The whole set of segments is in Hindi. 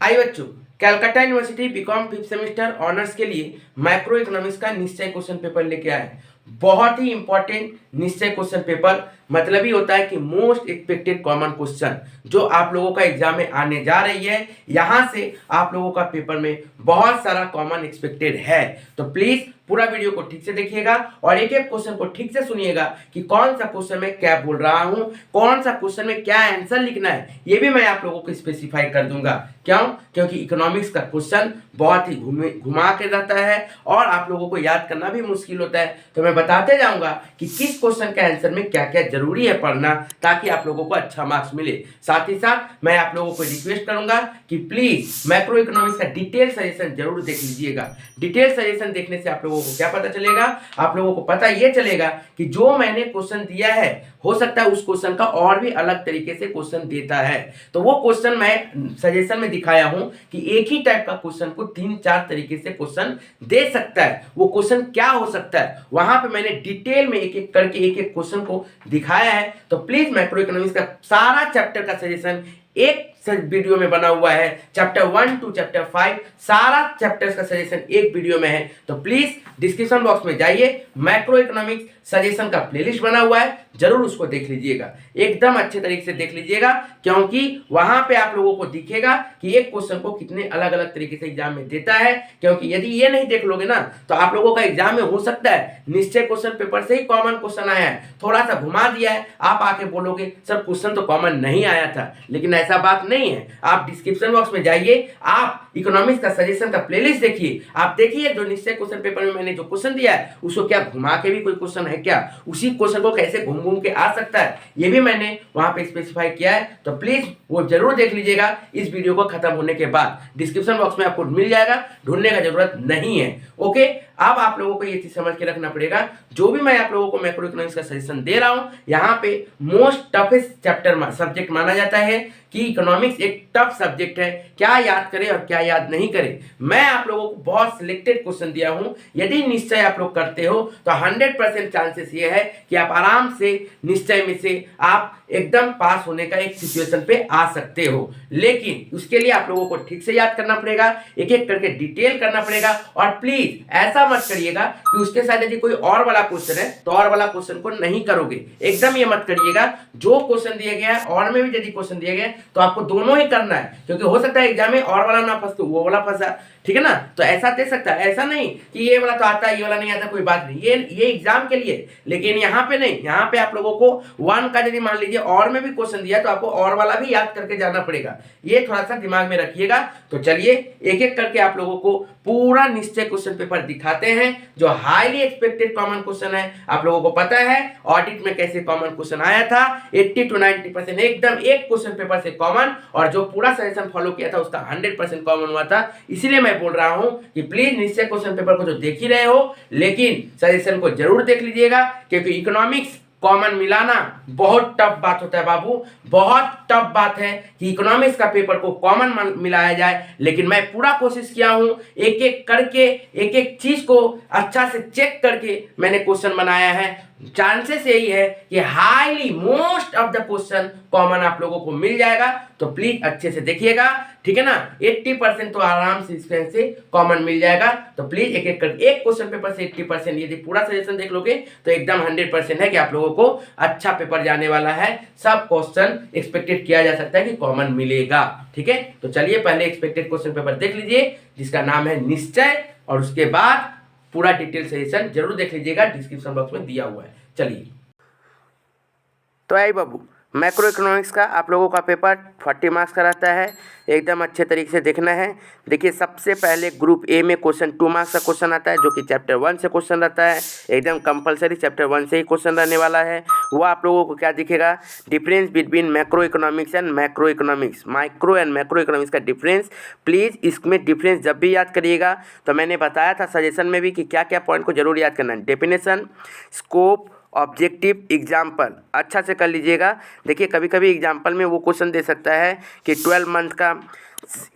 आई बच्चों, Calcutta university B Com 5th semester honours के लिए मैक्रो इकोनॉमिक्स का निश्चय क्वेश्चन पेपर लेके आए। बहुत ही इंपॉर्टेंट निश्चय क्वेश्चन पेपर, मतलब ही होता है कि मोस्ट एक्सपेक्टेड कॉमन क्वेश्चन जो आप लोगों का एग्जाम में आने जा रही है। यहां से आप लोगों का पेपर में बहुत सारा कॉमन एक्सपेक्टेड है, तो प्लीज पूरा वीडियो को ठीक से देखिएगा और एक एक क्वेश्चन को ठीक से सुनिएगा कि कौन सा क्वेश्चन में क्या बोल रहा हूं, कौन सा क्वेश्चन में क्या आंसर लिखना है, ये भी मैं आप लोगों को स्पेसिफाई कर दूंगा। क्यों? क्योंकि इकोनॉमिक्स का क्वेश्चन बहुत ही घुमा के रहता है और आप लोगों को याद करना भी मुश्किल होता है। तो मैं बताते जाऊंगा कि किस क्वेश्चन के आंसर में क्या क्या जरूरी है पढ़ना, ताकि आप लोगों को अच्छा मार्क्स मिले। साथ ही साथ मैं आप लोगों को रिक्वेस्ट करूंगा कि प्लीज मैक्रो इकोनॉमिक्स का डिटेल सजेशन जरूर देख लीजिएगा। डिटेल सजेशन देखने से आप लोगों को क्या पता चलेगा, आप लोगों को पता ये चलेगा कि जो मैंने क्वेश्चन दिया है हो सकता है उस क्वेश्चन का और भी अलग तरीके से क्वेश्चन देता है। तो वो क्वेश्चन मैं सजेशन में दिखाया हूं कि एक ही टाइप का क्वेश्चन को 3-4 तरीके से क्वेश्चन दे सकता है। वो क्वेश्चन क्या हो सकता है वहां पे मैंने डिटेल में एक एक करके एक एक क्वेश्चन को दिखाया है। तो प्लीज मैक्रो इकोनॉमिक्स का सारा चैप्टर का सजेशन एक वीडियो में बना हुआ है। चैप्टर 1 to चैप्टर 5 सारा चैप्टर्स का सजेशन एक वीडियो में है। तो प्लीज डिस्क्रिप्शन बॉक्स में जाइए, मैक्रो इकोनॉमिक्स सजेशन का प्लेलिस्ट बना हुआ है, जरूर उसको देख लीजिएगा। एकदम अच्छे तरीके से देख लीजिएगा, क्योंकि वहां पे आप लोगों को दिखेगा कि एक क्वेश्चन को कितने अलग अलग तरीके से एग्जाम में देता है। क्योंकि यदि ये नहीं देख लोगे ना तो आप लोगों का एग्जाम में हो सकता है निश्चय क्वेश्चन पेपर से ही कॉमन क्वेश्चन आया है, थोड़ा सा घुमा दिया है, आप आके बोलोगे सर क्वेश्चन तो कॉमन नहीं आया था। लेकिन ऐसा बात नहीं है। आप डिस्क्रिप्शन बॉक्स में जाइए, आप इकोनॉमिक्स का सजेशन का प्लेलिस्ट देखिए, आप देखिए जो निश्चय क्वेश्चन पेपर में मैंने जो क्वेश्चन दिया है उसको क्या घुमा के भी कोई क्वेश्चन है क्या, उसी क्वेश्चन को कैसे घूम घूम के आ सकता है, ये भी मैंने वहां पे स्पेसिफाई किया है। तो प्लीज वो जरूर देख लीजिएगा इस वीडियो को खत्म होने के बाद। डिस्क्रिप्शन बॉक्स में आपको मिल जाएगा, ढूंढने का जरूरत नहीं है। ओके, अब आप लोगों को ये चीज समझ के रखना पड़ेगा, जो भी मैं आप लोगों को मैक्रो इकोनॉमिक्स का सजेशन दे रहा हूं यहाँ पे मोस्ट टफेस्ट चैप्टर सब्जेक्ट माना जाता है कि इकोनॉमिक्स एक टफ सब्जेक्ट है, क्या याद करें और क्या याद नहीं करें। मैं आप लोगों को बहुत सिलेक्टेड क्वेश्चन दिया हूं, यदि निश्चय आप लोग करते हो तो 100% चांसेस ये है कि आप आराम से निश्चय में से आप एकदम पास होने का एक सिचुएशन पे आ सकते हो। लेकिन उसके लिए आप लोगों को ठीक से याद करना पड़ेगा, एक एक करके डिटेल करना पड़ेगा। और प्लीज ऐसा मत करिएगा कि उसके साथ यदि कोई और वाला क्वेश्चन है तो और वाला क्वेश्चन को नहीं करोगे, एकदम ये मत करिएगा। जो क्वेश्चन दिए गया है और में भी यदि क्वेश्चन दिए गए तो आपको दोनों ही करना है, क्योंकि हो सकता है एग्जाम में और वाला ना फंस तो वो वाला फंसा, ठीक है ना। तो ऐसा दे सकता है, ऐसा नहीं कि ये वाला तो आता है ये वाला नहीं आता, कोई बात नहीं, ये एग्जाम के लिए। लेकिन यहाँ पे नहीं, यहाँ पे आप लोगों को 1 का यदि मान लीजिए और में भी क्वेश्चन दिया तो आपको और वाला भी याद करके जाना पड़ेगा, ये थोड़ा सा दिमाग में रखिएगा। तो चलिए एक एक करके आप लोगों को पूरा निश्चय क्वेश्चन पेपर दिखाते हैं जो हाईली एक्सपेक्टेड कॉमन क्वेश्चन है। आप लोगों को पता है ऑडिट में कैसे कॉमन क्वेश्चन आया था, 80 to 90% एकदम एक क्वेश्चन पेपर से कॉमन, और जो पूरा सजेशन फॉलो किया था उसका 100% कॉमन हुआ था। इसीलिए मैं बोल रहा हूं कि प्लीज निश्चय क्वेश्चन पेपर को जो देख ही रहे हो लेकिन सजेशन को जरूर देख लीजिएगा, क्योंकि इकोनॉमिक्स कॉमन मिलाना बहुत टफ बात होता है बाबू, बहुत टफ बात है कि इकोनॉमिक्स का पेपर को कॉमन मिलाया जाए। लेकिन मैं पूरा कोशिश किया हूं, एक एक करके एक एक चीज को अच्छा से चेक करके मैंने क्वेश्चन बनाया है। चांसेस यही है कि highly most of the question common आप लोगों को मिल जाएगा। तो प्लीज अच्छे से देखिएगा, ठीक है ना। 80% तो आराम से इसमें से कॉमन मिल जाएगा। तो प्लीज एक एक करके एक क्वेश्चन पेपर से 80% यदि पूरा सजेशन देख लोगे तो एकदम 100% है कि आप लोगों को अच्छा पेपर जाने वाला है। सब क्वेश्चन एक्सपेक्टेड किया जा सकता है कि कॉमन मिलेगा, ठीक है। तो चलिए पहले एक्सपेक्टेड क्वेश्चन पेपर देख लीजिए जिसका नाम है निश्चय, और उसके बाद पूरा डिटेल सजेशन जरूर देख लीजिएगा, डिस्क्रिप्शन बॉक्स में दिया हुआ है। चलिए तो आई बाबू, मैक्रो इकोनॉमिक्स का आप लोगों का पेपर 40 मार्क्स का रहता है, एकदम अच्छे तरीके से देखना है। देखिए सबसे पहले ग्रुप ए में क्वेश्चन 2 मार्क्स का क्वेश्चन आता है जो कि चैप्टर 1 से क्वेश्चन रहता है, एकदम कंपलसरी चैप्टर 1 से ही क्वेश्चन रहने वाला है। वो आप लोगों को क्या दिखेगा, difference between macro economics and macro economics, micro and macro economics का डिफरेंस। प्लीज़ इसमें डिफरेंस जब भी याद करिएगा तो मैंने बताया था सजेशन में भी कि क्या क्या पॉइंट को जरूर याद करना है। डेफिनेशन, स्कोप, ऑब्जेक्टिव, एग्जाम्पल अच्छा से कर लीजिएगा। देखिए कभी कभी एग्जाम्पल में वो क्वेश्चन दे सकता है कि 12 मंथ का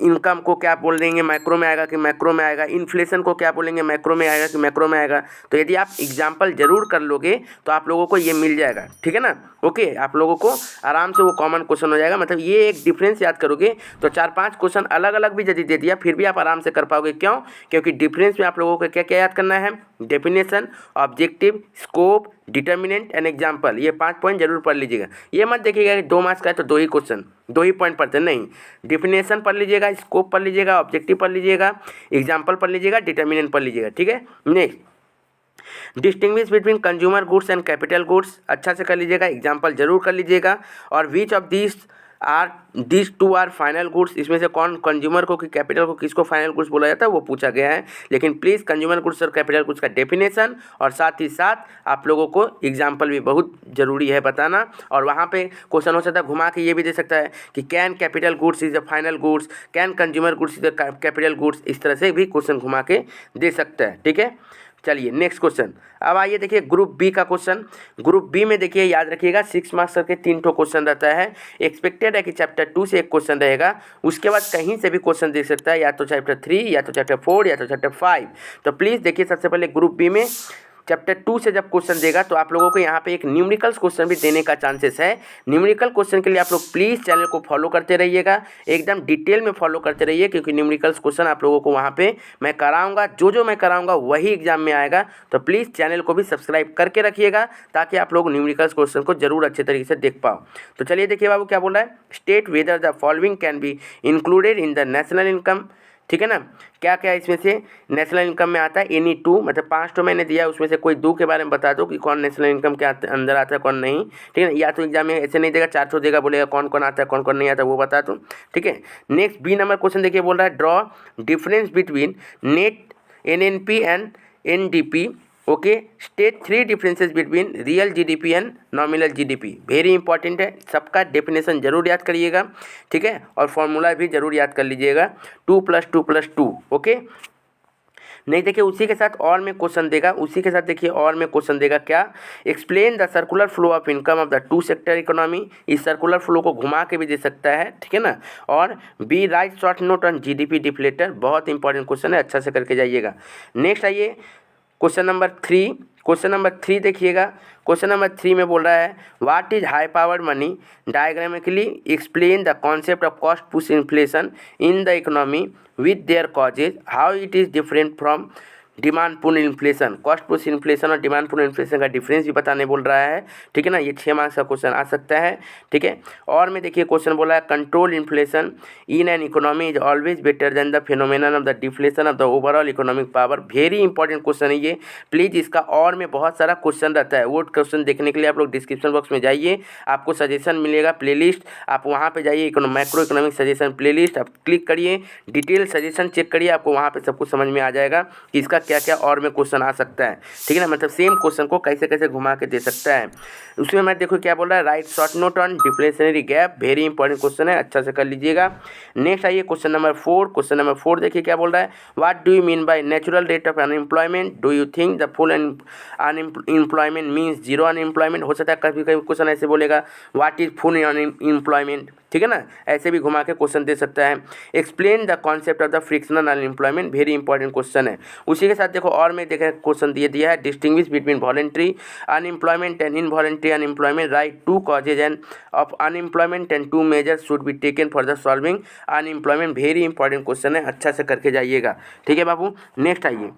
इनकम को क्या बोल देंगे, माइक्रो में आएगा कि मैक्रो में आएगा, इन्फ्लेशन को क्या बोलेंगे, मैक्रो में आएगा कि मैक्रो में आएगा। तो यदि आप एग्जाम्पल जरूर कर लोगे तो आप लोगों को ये मिल जाएगा, ठीक है ना। ओके, आप लोगों को आराम से वो कॉमन क्वेश्चन हो जाएगा। मतलब ये एक डिफरेंस याद करोगे तो 4-5 क्वेश्चन अलग अलग भी यदि दे दिया फिर भी आप आराम से कर पाओगे। क्यों? क्योंकि डिफरेंस में आप लोगों को क्या क्या याद करना है, definition, objective, scope, determinant and example. ये 5 पॉइंट जरूर पढ़ लीजिएगा। ये मत देखिएगा कि 2 मार्क्स का है तो 2 ही क्वेश्चन 2 ही पॉइंट पढ़ते, नहीं। डिफिनेशन पढ़ लीजिएगा, स्कोप पढ़ लीजिएगा, ऑब्जेक्टिव पढ़ लीजिएगा, एग्जाम्पल पढ़ लीजिएगा, डिटर्मिनेंट पढ़ लीजिएगा, ठीक है। Next, distinguish between consumer goods and capital goods, अच्छा से कर लीजिएगा, एग्जाम्पल जरूर कर लीजिएगा। और which of this two are final goods, इसमें से कौन कंज्यूमर को कि कैपिटल को किसको फाइनल गुड्स बोला जाता है वो पूछा गया है। लेकिन प्लीज़ कंज्यूमर गुड्स और कैपिटल गुड्स का डेफिनेशन और साथ ही साथ आप लोगों को एग्जाम्पल भी बहुत ज़रूरी है बताना। और वहाँ पे क्वेश्चन हो सकता है घुमा के ये भी दे सकता है कि can capital goods is the final goods, can consumer goods is the capital goods, इस तरह से भी क्वेश्चन घुमा के दे सकता है, ठीक है। चलिए नेक्स्ट क्वेश्चन। अब आइए देखिए ग्रुप बी का क्वेश्चन। ग्रुप बी में देखिए याद रखिएगा 6 मार्क्स के 3 ठो क्वेश्चन रहता है। एक्सपेक्टेड है कि चैप्टर 2 से एक क्वेश्चन रहेगा, उसके बाद कहीं से भी क्वेश्चन दे सकता है, या तो चैप्टर 3 या तो चैप्टर 4 या तो चैप्टर 5। तो प्लीज़ देखिए सबसे पहले ग्रुप बी में चैप्टर 2 से जब क्वेश्चन देगा तो आप लोगों को यहाँ पे एक न्यूमेरिकल्स क्वेश्चन भी देने का चांसेस है। न्यूमेरिकल क्वेश्चन के लिए आप लोग प्लीज़ चैनल को फॉलो करते रहिएगा, एकदम डिटेल में फॉलो करते रहिए, क्योंकि न्यूमेरिकल्स क्वेश्चन आप लोगों को वहाँ पे मैं कराऊंगा, जो मैं कराऊंगा वही एग्जाम में आएगा। तो प्लीज़ चैनल को भी सब्सक्राइब करके रखिएगा ताकि आप लोग न्यूमेरिकल्स क्वेश्चन को जरूर अच्छे तरीके से देख पाओ। तो चलिए देखिए बाबू क्या बोल रहा है, state whether the following can be included in the national income, ठीक है ना। क्या क्या इसमें से नेशनल इनकम में आता है, एनी 2, मतलब 5 तो मैंने दिया, उसमें से कोई 2 के बारे में बता दो कि कौन नेशनल इनकम के अंदर आता है कौन नहीं, ठीक है ना। या तो एग्जाम में ऐसे नहीं देगा 4 तो देगा, बोलेगा कौन कौन आता है कौन कौन नहीं आता वो बता दूँ, ठीक है। नेक्स्ट बी नंबर क्वेश्चन देखिए बोल रहा है draw difference between net NNP and NDP, okay. State 3 differences between real GDP and nominal GDP. Very important है, सबका डेफिनेशन जरूर याद करिएगा, ठीक है। और फॉर्मूला भी जरूर याद कर लीजिएगा, 2 + 2 + 2, ओके। नहीं देखिए उसी के साथ और में क्वेश्चन देगा, उसी के साथ देखिए और में क्वेश्चन देगा क्या, explain the circular flow of income of the 2 sector economy. इस सर्कुलर फ्लो को घुमा के भी दे सकता है, ठीक है ना। और B write short note on GDP deflator, बहुत इंपॉर्टेंट क्वेश्चन है, अच्छा से करके जाइएगा। नेक्स्ट आइए क्वेश्चन नंबर 3। क्वेश्चन नंबर 3 देखिएगा, क्वेश्चन नंबर 3 में बोल रहा है what is high powered money, diagrammatically explain the concept of cost push inflation in the economy with their causes, how it is different from demand pull inflation. Cost push inflation और डिमांड पुल इन्फ्लेशन का डिफरेंस भी बताने बोल रहा है, ठीक है ना। ये 6 मार्क्स का क्वेश्चन आ सकता है, ठीक है। और में देखिए क्वेश्चन बोला है control inflation in an economy is always better than the phenomenon of the deflation of the overall economic power. Very important question है ये, प्लीज़ इसका और में बहुत सारा क्वेश्चन रहता है। वो क्वेश्चन देखने के लिए आप लोग डिस्क्रिप्शन बॉक्स में जाइए, आपको सजेशन मिलेगा प्लेलिस्ट, आप वहाँ पे जाइए मैक्रो इकोनॉमिक सजेशन प्लेलिस्ट, आप क्लिक करिए, डिटेल सजेशन चेक करिए, आपको वहाँ पे सब कुछ समझ में आ जाएगा कि इसका क्या क्या और में क्वेश्चन आ सकता है, ठीक है ना। मतलब सेम क्वेश्चन को कैसे कैसे घुमा के दे सकता है। उसमें मैं देखो क्या बोल रहा है, right short note on deflationary gap, very important question है, अच्छा से कर लीजिएगा। नेक्स्ट आइए क्वेश्चन नंबर 4। क्वेश्चन नंबर 4 देखिए क्या बोल रहा है, what do you mean by natural rate of unemployment, do you think the full unemployment means zero unemployment. हो सकता है कभी कभी क्वेश्चन ऐसे बोलेगा व्हाट इज फुल अनएम्प्लॉयमेंट, ठीक है ना, ऐसे भी घुमा के क्वेश्चन दे सकता है। Explain the concept of the frictional unemployment, very important question है। उसी के साथ देखो और में देखें क्वेश्चन दिया है distinguish between voluntary unemployment and involuntary unemployment, right 2 causes end of unemployment and 2 measures should be taken for the solving unemployment. Very important question है, अच्छा से करके जाइएगा, ठीक है बाबू। नेक्स्ट आइए,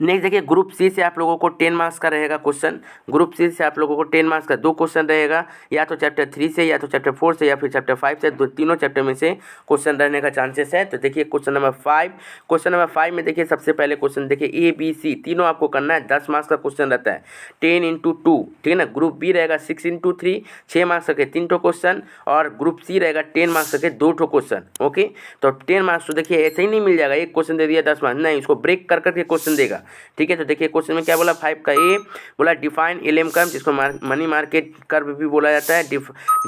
नेक्स्ट देखिए ग्रुप सी से आप लोगों को 10 मार्क्स का रहेगा क्वेश्चन। ग्रुप सी से आप लोगों को 10 मार्क्स का 2 क्वेश्चन रहेगा, या तो चैप्टर 3 से या तो चैप्टर 4 से या फिर चैप्टर 5 से, तीनों चैप्टर में से क्वेश्चन रहने का चांसेस है। तो देखिए क्वेश्चन नंबर 5, क्वेश्चन नंबर 5 में देखिए सबसे पहले क्वेश्चन देखिए ABC तीनों आपको करना है, 10 मार्क्स का क्वेश्चन रहता है, 10 × 2, ठीक है ना। ग्रुप बी रहेगा 6 × 3, 6 मार्क्स के 3 क्वेश्चन, और ग्रुप सी रहेगा 10 मार्क्स के 2 क्वेश्चन, ओके। तो 10 मार्क्स तो देखिए ऐसे ही नहीं मिल जाएगा, एक क्वेश्चन दे दिया 10 मार्क्स, नहीं, उसको ब्रेक कर करके क्वेश्चन देगा। ठीक है, तो देखिए क्वेश्चन में क्या बोला 5 का ए बोला डिफाइन एलएम कर्व, जिसको मनी मार्केट कर्व भी बोला जाता है।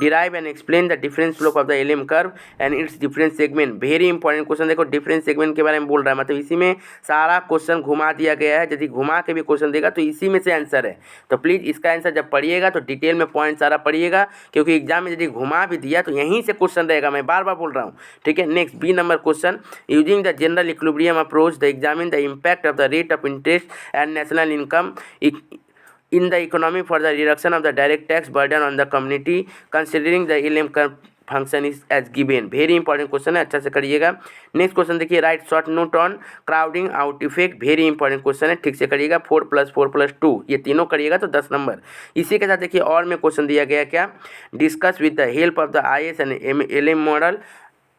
Derive and explain the difference slope of the LM curve and it's difference segment. Very important question. देखो डिफरेंस सेगमेंट के बारे में बोल रहा है, मतलब इसी में सारा क्वेश्चन घुमा दिया गया है। यदि घुमा के भी क्वेश्चन देगा तो इसी में से आंसर है। तो प्लीज़ इसका आंसर जब पढ़िएगा तो डिटेल में पॉइंट सारा पढ़िएगा, क्योंकि एग्जाम में यदि घुमा भी दिया तो यहीं से क्वेश्चन रहेगा, मैं बार बार बोल रहा हूँ। ठीक है, next B number question, using the general equilibrium approach the examine the impact of the rate of interest and national income in the economy for the reduction of the direct tax burden on the community considering the LM curve function is as given। Very important question है, अच्छा से करिएगा। नेक्स्ट क्वेश्चन देखिए, right short note on crowding out effect. Very important question है, ठीक से करिएगा। 4+4+2 ये तीनों करिएगा तो 10 नंबर। इसी के साथ देखिए और में क्वेश्चन दिया गया क्या, discuss with the help of the IS and LM model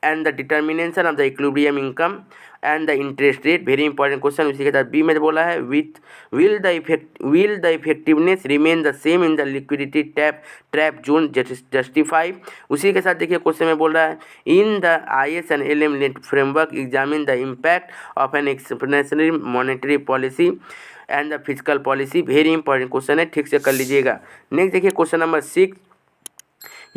and the determination of the equilibrium income and the interest rate. Very important question. उसी के साथ बी में बोला है will the effectiveness remain the same in the liquidity trap zone justify. उसी के साथ देखिए क्वेश्चन में बोल रहा है in the IS and LM framework examine the impact of an expansionary monetary policy and the physical policy. Very important question है, ठीक से कर लीजिएगा। नेक्स्ट देखिए क्वेश्चन नंबर 6,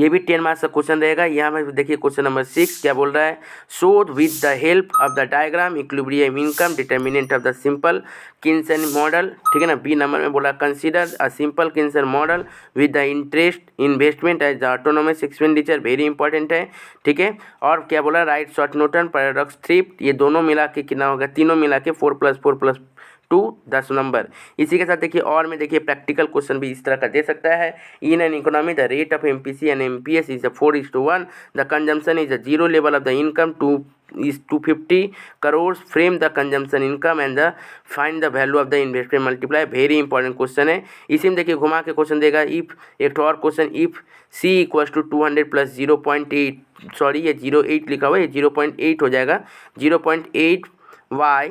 ये भी 10 मार्क्स का क्वेश्चन रहेगा। यहाँ पर देखिए क्वेश्चन नंबर 6 क्या बोल रहा है, show with the help of the diagram equilibrium income determinant of the simple Keynesian model. ठीक है ना। बी नंबर में बोला consider a simple Keynesian model with the interest investment as the autonomous expenditure. Very important है। ठीक है, और क्या बोला write short note on paradox thrift. ये दोनों मिला के कितना होगा, तीनों मिला के 4+4+2 10 नंबर। इसी के साथ देखिए और में देखिए प्रैक्टिकल क्वेश्चन भी इस तरह का दे सकता है। In an economy the rate of MPC and MPS is 4:1, the consumption is 0 level of the income 250 crores, frame the consumption income and the find the value of the investment multiply. Very important question है। इसी में देखिए घुमा के क्वेश्चन देगा इफ, एक और क्वेश्चन इफ C = 200 + 0.8, सॉरी ये 0.8 लिखा हुआ है, ये 0.8 हो जाएगा। 0.8 y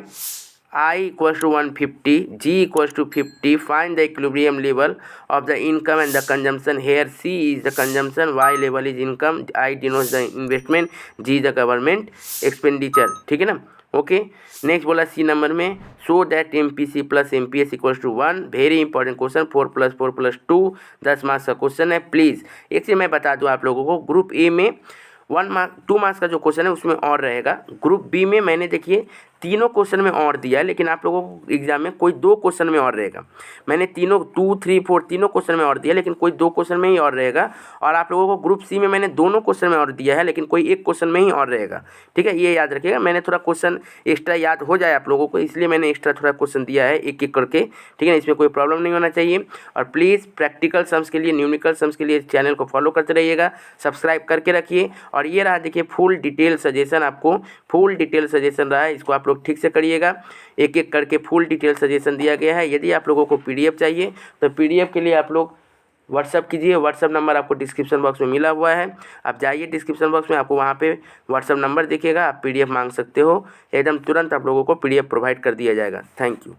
I = 150, G = 50, find the equilibrium level of the income and the consumption. Here C is the consumption, Y level is income, I denotes the investment, G the government expenditure। ठीक है ना। ओके, नेक्स्ट बोला सी नंबर में show that MPC + MPS = 1। Very important question, 4+4+2 10 marks का क्वेश्चन है। प्लीज़ एक से मैं बता दूँ आप लोगों को, ग्रुप ए में 2 मार्क्स का जो क्वेश्चन है उसमें और रहेगा। ग्रुप बी में मैंने देखिए तीनों क्वेश्चन में और दिया है, लेकिन आप लोगों को एग्जाम में कोई 2 क्वेश्चन में और रहेगा। मैंने तीनों 2, 3, 4 तीनों क्वेश्चन में और दिया, लेकिन कोई 2 क्वेश्चन में ही और रहेगा। और आप लोगों को ग्रुप सी में मैंने दोनों क्वेश्चन में और दिया है, लेकिन कोई 1 क्वेश्चन में ही और रहेगा। ठीक है, ये याद रखिएगा। मैंने थोड़ा क्वेश्चन एक्स्ट्रा याद हो जाए आप लोगों को, इसलिए मैंने एक्स्ट्रा थोड़ा क्वेश्चन दिया है एक एक करके। ठीक है, इसमें कोई प्रॉब्लम नहीं होना चाहिए। और प्लीज़ प्रैक्टिकल सम्स के लिए, न्यूमेरिकल सम्स के लिए चैनल को फॉलो करते रहिएगा, सब्सक्राइब करके रखिए। और ये रहा देखिए फुल डिटेल सजेशन, आपको फुल डिटेल सजेशन रहा है, इसको आप लोग ठीक से करिएगा। एक एक करके फुल डिटेल सजेशन दिया गया है। यदि आप लोगों को PDF चाहिए तो PDF के लिए आप लोग व्हाट्सअप कीजिए। व्हाट्सअप नंबर आपको डिस्क्रिप्शन बॉक्स में मिला हुआ है, आप जाइए डिस्क्रिप्शन बॉक्स में, आपको वहाँ पे व्हाट्सअप नंबर दिखेगा, आप PDF मांग सकते हो। एकदम तुरंत आप लोगों को PDF प्रोवाइड कर दिया जाएगा। Thank you.